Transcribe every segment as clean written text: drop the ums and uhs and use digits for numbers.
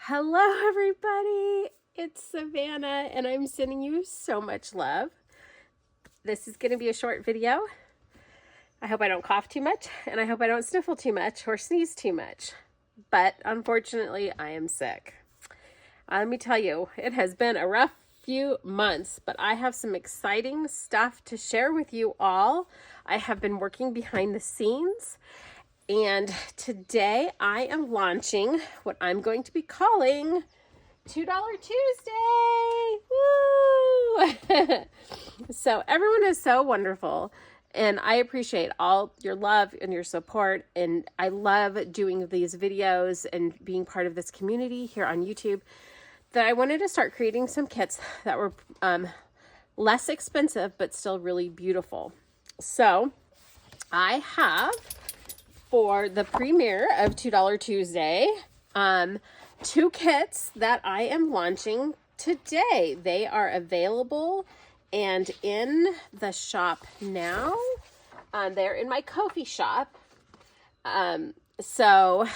Hello, everybody. It's Savannah, and I'm sending you so much love. This is going to be a short video. I hope I don't cough too much, and I hope I don't sniffle too much or sneeze too much. But unfortunately, I am sick. Let me tell you, it has been a rough few months, but I have some exciting stuff to share with you all. I have been working behind the scenes. And today I am launching what I'm going to be calling $2 Tuesday. Woo! So everyone is so wonderful. And I appreciate all your love and your support. And I love doing these videos and being part of this community here on YouTube. That I wanted to start creating some kits that were less expensive, but still really beautiful. So I have, for the premiere of $2 Tuesday, 2 kits that I am launching today. They are available and in the shop now. They're in my Ko-fi shop. So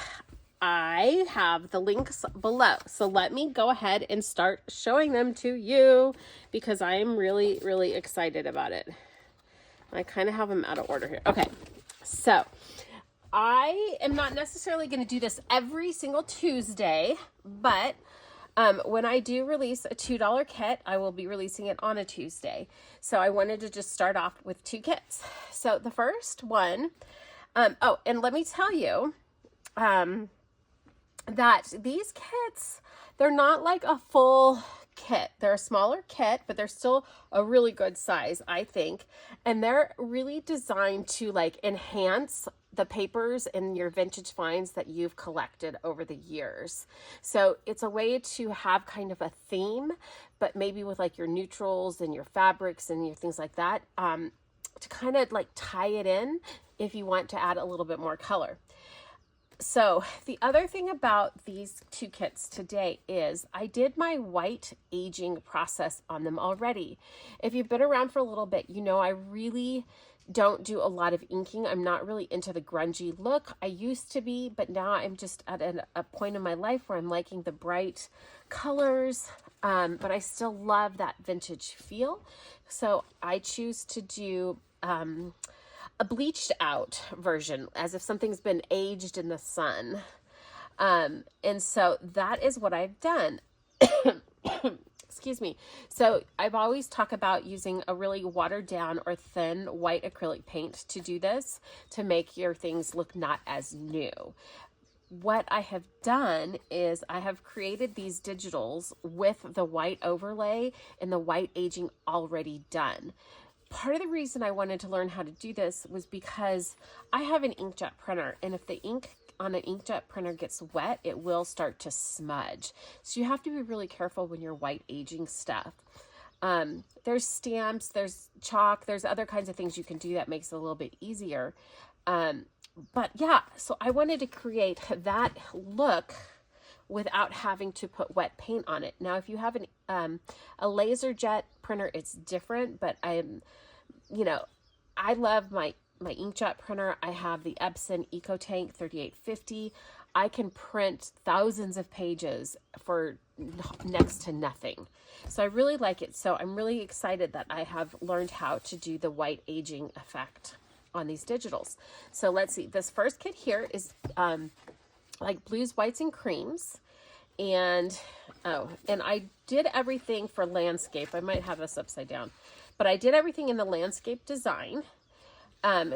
I have the links below. So let me go ahead and start showing them to you because I am really, really excited about it. I kind of have them out of order here. Okay, so I am not necessarily going to do this every single Tuesday, but when I do release a $2 kit, I will be releasing it on a Tuesday. So I wanted to just start off with 2 kits. So the first one, oh, and let me tell you that these kits, they're not like a full kit. They're a smaller kit, but they're still a really good size, I think. And they're really designed to like enhance the papers and your vintage finds that you've collected over the years. So it's a way to have kind of a theme, but maybe with like your neutrals and your fabrics and your things like that, to kind of like tie it in if you want to add a little bit more color. So the other thing about these 2 kits today is I did my white aging process on them already. If you've been around for a little bit, you know I really don't do a lot of inking. I'm not really into the grungy look. I used to be, but now I'm just at a point in my life where I'm liking the bright colors, but I still love that vintage feel. So I choose to do a bleached out version, as if something's been aged in the sun. And so that is what I've done. Excuse me. So I've always talked about using a really watered down or thin white acrylic paint to do this, to make your things look not as new. What I have done is I have created these digitals with the white overlay and the white aging already done. Part of the reason I wanted to learn how to do this was because I have an inkjet printer, and if the ink on an inkjet printer gets wet, it will start to smudge. So you have to be really careful when you're white aging stuff. There's stamps, there's chalk, there's other kinds of things you can do that makes it a little bit easier. But yeah, so I wanted to create that look without having to put wet paint on it. Now, if you have a laser jet printer, it's different, but I love my inkjet printer. I have the Epson EcoTank 3850. I can print thousands of pages for next to nothing. So I really like it. So I'm really excited that I have learned how to do the white aging effect on these digitals. So let's see. This first kit here is like blues, whites, and creams. And I did everything for landscape. I might have this upside down, but I did everything in the landscape design.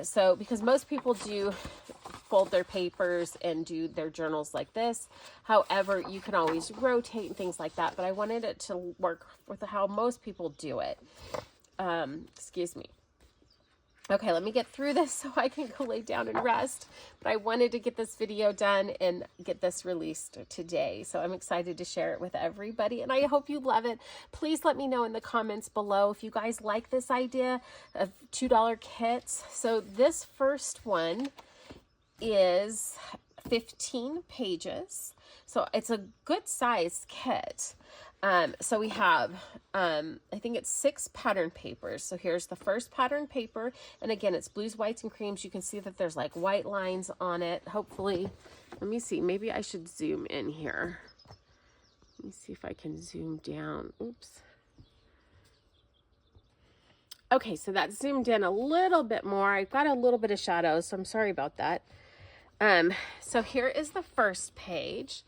So because most people do fold their papers and do their journals like this. However, you can always rotate and things like that, but I wanted it to work with how most people do it. Excuse me. Okay, let me get through this so I can go lay down and rest. But I wanted to get this video done and get this released today. So I'm excited to share it with everybody. And I hope you love it. Please let me know in the comments below if you guys like this idea of $2 kits. So this first one is 15 pages. So it's a good size kit. So we have, I think it's 6 pattern papers. So here's the first pattern paper. And again, it's blues, whites, and creams. You can see that there's like white lines on it. Hopefully, let me see, maybe I should zoom in here. Let me see if I can zoom down. Oops. Okay, so that zoomed in a little bit more. I got a little bit of shadow, so I'm sorry about that. So here is the first page.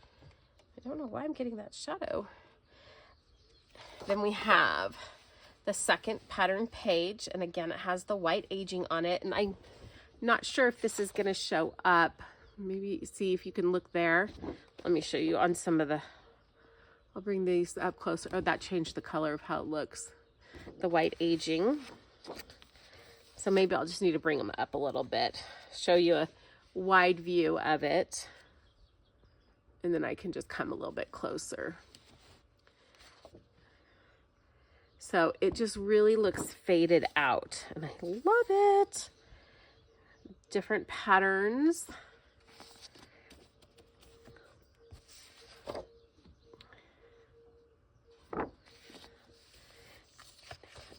I don't know why I'm getting that shadow. Then we have the second pattern page, and again, it has the white aging on it, and I'm not sure if this is going to show up. Maybe see if you can look there. Let me show you on some of the, I'll bring these up closer. Oh, that changed the color of how it looks. The white aging. So maybe I'll just need to bring them up a little bit, show you a wide view of it, and then I can just come a little bit closer. So it just really looks faded out, and I love it. Different patterns.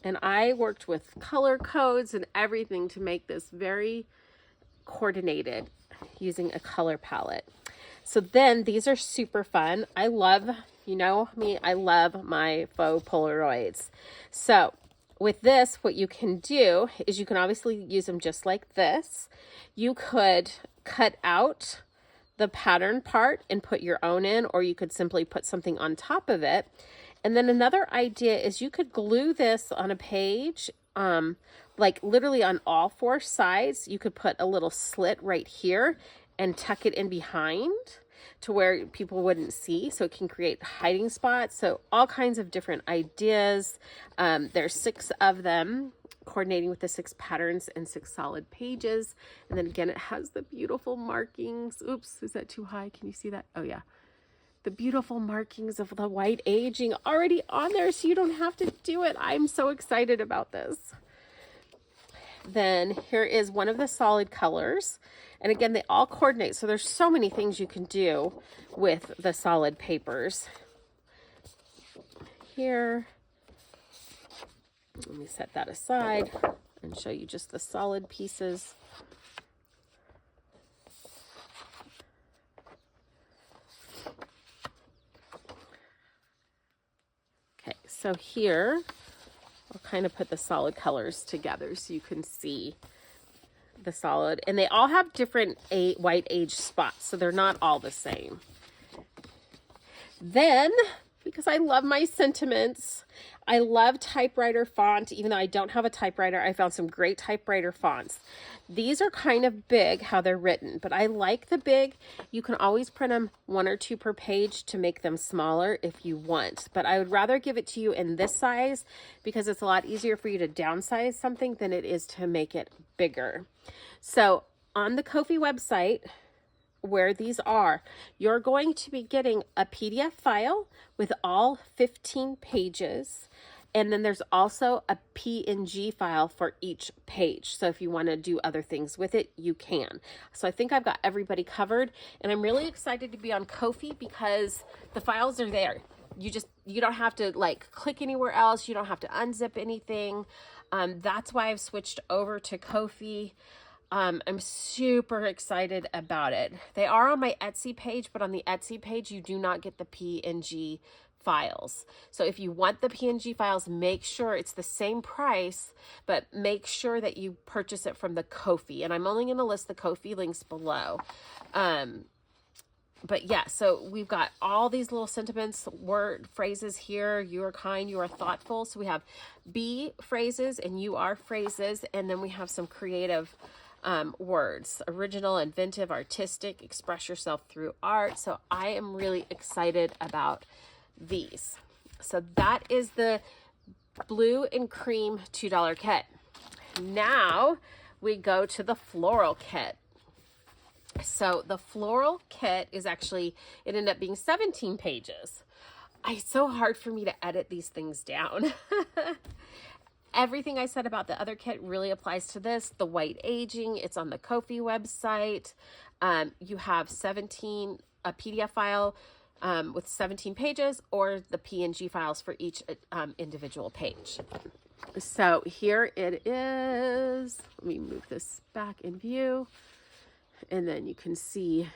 And I worked with color codes and everything to make this very coordinated using a color palette. So then these are super fun. I love, you know me, I love my faux Polaroids. So with this, what you can do is you can obviously use them just like this. You could cut out the pattern part and put your own in, or you could simply put something on top of it. And then another idea is you could glue this on a page, like literally on all four sides. You could put a little slit right here and tuck it in behind to where people wouldn't see, so it can create hiding spots. So all kinds of different ideas. There's 6 of them, coordinating with the 6 patterns and 6 solid pages. And then again, it has the beautiful markings. Oops, is that too high? Can you see that? Oh yeah. The beautiful markings of the white aging already on there, so you don't have to do it. I'm so excited about this. Then here is one of the solid colors. And again, they all coordinate. So there's so many things you can do with the solid papers. Here, let me set that aside and show you just the solid pieces. Okay, so here, I'll kind of put the solid colors together so you can see the solid. And they all have different white age spots, so they're not all the same. Then, because I love my sentiments, I love typewriter font. Even though I don't have a typewriter, I found some great typewriter fonts. These are kind of big how they're written, but I like the big. You can always print them 1 or 2 per page to make them smaller if you want, but I would rather give it to you in this size because it's a lot easier for you to downsize something than it is to make it bigger. So on the Ko-fi website, where these are, you're going to be getting a PDF file with all 15 pages. And then there's also a PNG file for each page. So if you want to do other things with it, you can. So I think I've got everybody covered, and I'm really excited to be on Ko-fi because the files are there. You don't have to like click anywhere else. You don't have to unzip anything. That's why I've switched over to Ko-fi. I'm super excited about it. They are on my Etsy page, but on the Etsy page, you do not get the PNG files. So if you want the PNG files, make sure it's the same price, but make sure that you purchase it from the Ko-fi. And I'm only going to list the Ko-fi links below. But yeah, so we've got all these little sentiments, word phrases here. You are kind, you are thoughtful. So we have be phrases and you are phrases. And then we have some creative words: original, inventive, artistic, express yourself through art. So I am really excited about these. So that is the blue and cream $2 kit. Now we go to the floral kit. So the floral kit is actually, it ended up being 17 pages. It's so hard for me to edit these things down. Everything I said about the other kit really applies to this. The white aging, it's on the Ko-fi website. You have a PDF file with 17 pages, or the PNG files for each individual page. So here it is. Let me move this back in view. And then you can see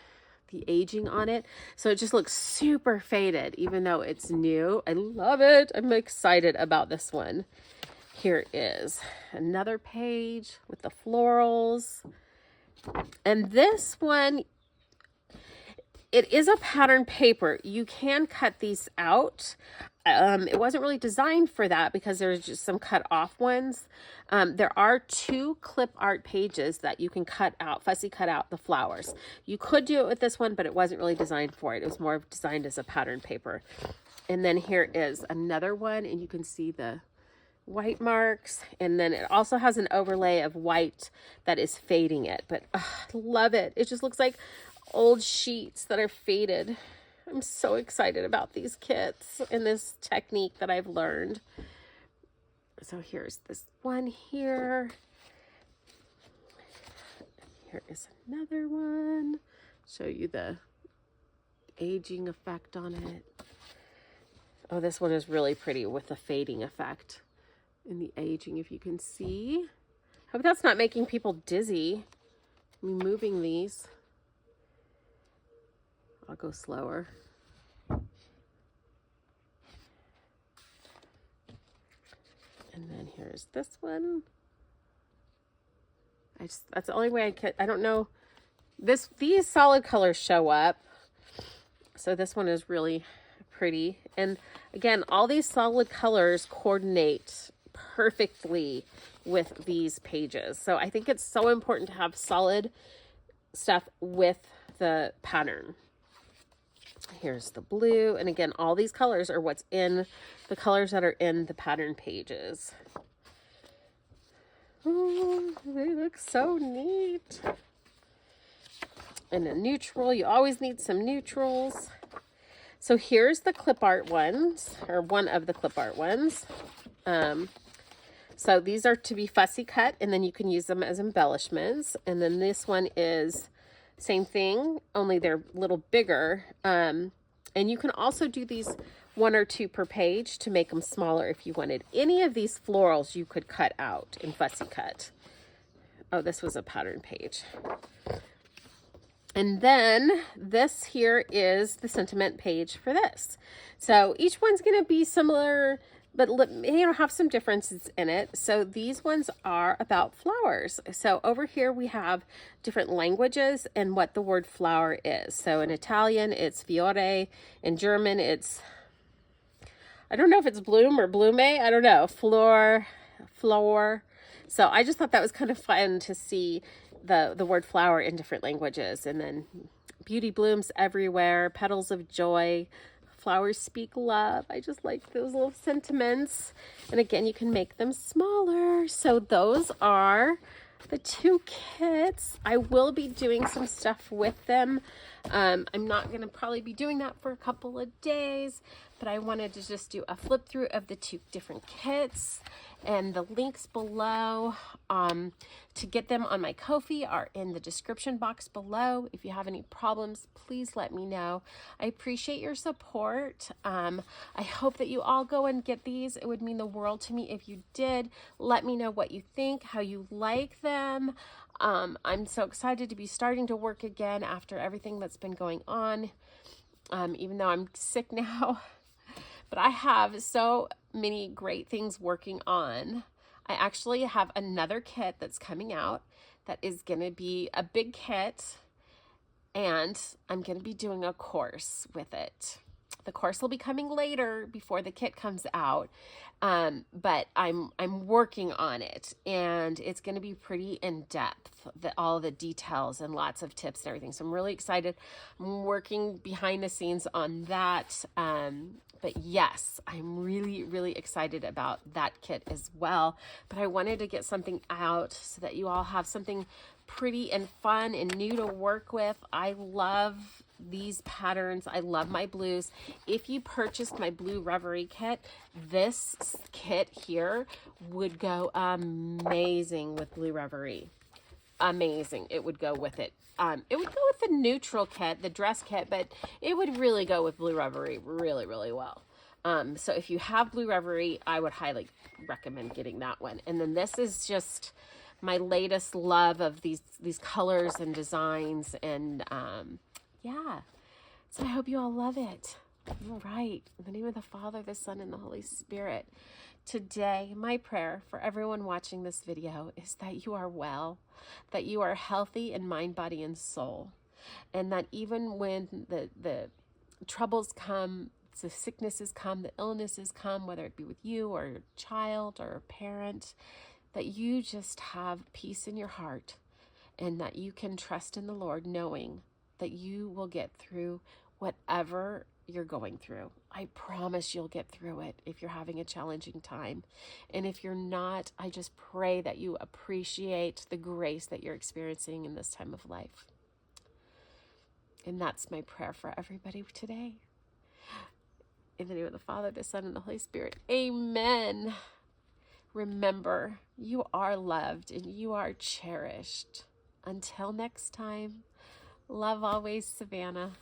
the aging on it. So it just looks super faded, even though it's new. I love it. I'm excited about this one. Here is another page with the florals. And this one, it is a pattern paper. You can cut these out. It wasn't really designed for that because there's just some cut off ones. There are 2 clip art pages that you can cut out, fussy cut out the flowers. You could do it with this one, but it wasn't really designed for it. It was more designed as a pattern paper. And then here is another one, and you can see the white marks, and then it also has an overlay of white that is fading it. But I love it. It just looks like old sheets that are faded. I'm so excited about these kits and this technique that I've learned. So here's this one here. Here is another one. Show you the aging effect on it. Oh, this one is really pretty with the fading effect in the aging, if you can see. Hope that's not making people dizzy. Me moving these. I'll go slower. And then here's this one. That's the only way I could, I don't know. These solid colors show up. So this one is really pretty. And again, all these solid colors coordinate perfectly with these pages. So I think it's so important to have solid stuff with the pattern. Here's the blue. And again, all these colors are what's in the colors that are in the pattern pages. Oh, they look so neat. And a neutral, you always need some neutrals. So here's the clip art ones, or one of the clip art ones. So these are to be fussy cut, and then you can use them as embellishments. And then this one is same thing, only they're a little bigger. And you can also do these 1 or 2 per page to make them smaller if you wanted. Any of these florals you could cut out in fussy cut. Oh, this was a pattern page. And then this here is the sentiment page for this. So each one's going to be similar, but have some differences in it. So these ones are about flowers. So over here we have different languages and what the word flower is. So in Italian, it's fiore. In German, it's, I don't know if it's bloom or blume. I don't know. Floor. So I just thought that was kind of fun to see the word flower in different languages. And then beauty blooms everywhere, petals of joy, flowers speak love. I just like those little sentiments. And again, you can make them smaller. So those are the 2 kits. I will be doing some stuff with them. I'm not going to probably be doing that for a couple of days, but I wanted to just do a flip through of the 2 different kits. And the links below to get them on my Ko-fi are in the description box below. If you have any problems, please let me know. I appreciate your support. I hope that you all go and get these. It would mean the world to me if you did. Let me know what you think, how you like them. I'm so excited to be starting to work again after everything that's been going on, even though I'm sick now. But I have so many great things working on. I actually have another kit that's coming out that is going to be a big kit, and I'm going to be doing a course with it. The course will be coming later before the kit comes out, but I'm working on it, and it's going to be pretty in depth, all the details and lots of tips and everything. So I'm really excited. I'm working behind the scenes on that. But yes, I'm really, really excited about that kit as well. But I wanted to get something out so that you all have something pretty and fun and new to work with. I love these patterns. I love my blues. If you purchased my Blue Reverie kit, this kit here would go amazing with Blue Reverie. Amazing. It would go with it. It would go with the neutral kit, the dress kit, but it would really go with Blue Reverie really, really well. So if you have Blue Reverie, I would highly recommend getting that one. And then this is just my latest love of these colors and designs and Yeah. So I hope you all love it. All right. In the name of the Father, the Son, and the Holy Spirit. Today, my prayer for everyone watching this video is that you are well, that you are healthy in mind, body, and soul. And that even when the troubles come, the sicknesses come, the illnesses come, whether it be with you or your child or a parent, that you just have peace in your heart and that you can trust in the Lord, knowing that you will get through whatever you're going through. I promise you'll get through it if you're having a challenging time. And if you're not, I just pray that you appreciate the grace that you're experiencing in this time of life. And that's my prayer for everybody today. In the name of the Father, the Son, and the Holy Spirit. Amen. Remember, you are loved and you are cherished. Until next time, love always, Savannah.